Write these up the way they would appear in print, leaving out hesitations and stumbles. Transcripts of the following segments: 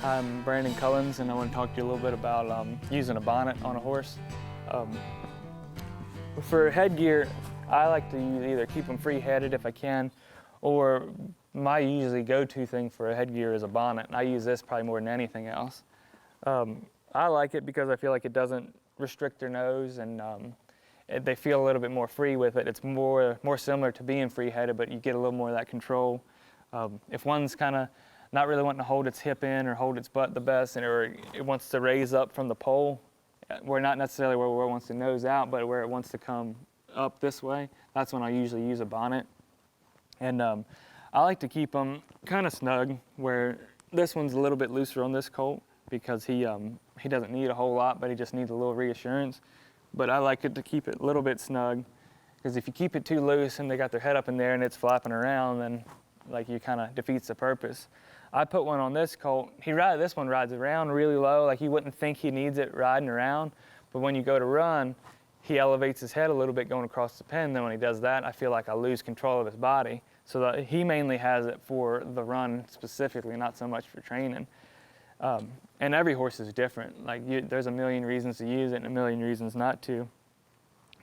I'm Brandon Cullins, and I want to talk to you a little bit about using a bonnet on a horse. For headgear, I like to either keep them free-headed if I can, or my usually go-to thing for a headgear is a bonnet. I use this probably more than anything else. I like it because I feel like it doesn't restrict their nose, and they feel a little bit more free with it. It's more similar to being free-headed, but you get a little more of that control. If one's kind of not really wanting to hold its hip in or hold its butt the best, or it wants to raise up from the pole, where not necessarily where it wants to nose out, but where it wants to come up this way, that's when I usually use a bonnet. And I like to keep them kind of snug, where this one's a little bit looser on this colt because he doesn't need a whole lot, but he just needs a little reassurance. But I like it to keep it a little bit snug, because if you keep it too loose and they got their head up in there and it's flapping around, then like you kind of defeats the purpose. I put one on this colt. This one rides around really low, like you wouldn't think he needs it riding around, but when you go to run, he elevates his head a little bit going across the pen. Then when he does that, I feel like I lose control of his body. So that he mainly has it for the run specifically, not so much for training. And every horse is different. Like there's a million reasons to use it and a million reasons not to.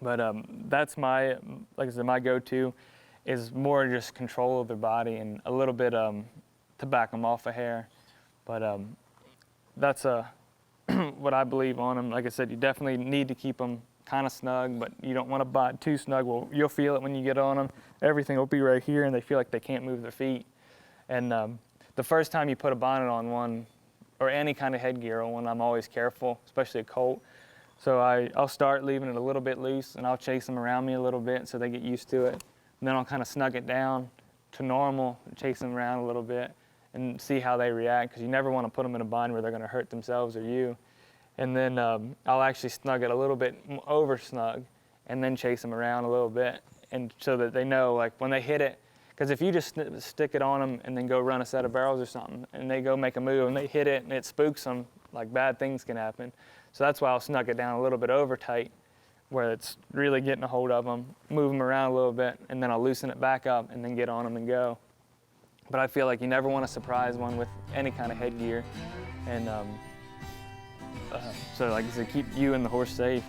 But that's like I said, my go-to is more just control of their body and a little bit to back them off a hair. But that's what I believe on them. Like I said, you definitely need to keep them kind of snug, but you don't want to bite too snug. Well, you'll feel it when you get on them. Everything will be right here, and they feel like they can't move their feet. And the first time you put a bonnet on one, or any kind of headgear on one, I'm always careful, especially a colt. So I'll start leaving it a little bit loose, and I'll chase them around me a little bit so they get used to it. And then I'll kind of snug it down to normal, chase them around a little bit, and see how they react, because you never want to put them in a bind where they're going to hurt themselves or you. And then I'll actually snug it a little bit over snug, and then chase them around a little bit, and so that they know, like when they hit it, because if you just stick it on them and then go run a set of barrels or something, and they go make a move and they hit it and it spooks them, like bad things can happen. So that's why I'll snug it down a little bit over tight, where it's really getting a hold of them, move them around a little bit, and then I'll loosen it back up and then get on them and go. But I feel like you never want to surprise one with any kind of headgear. And so like I said, keep you and the horse safe.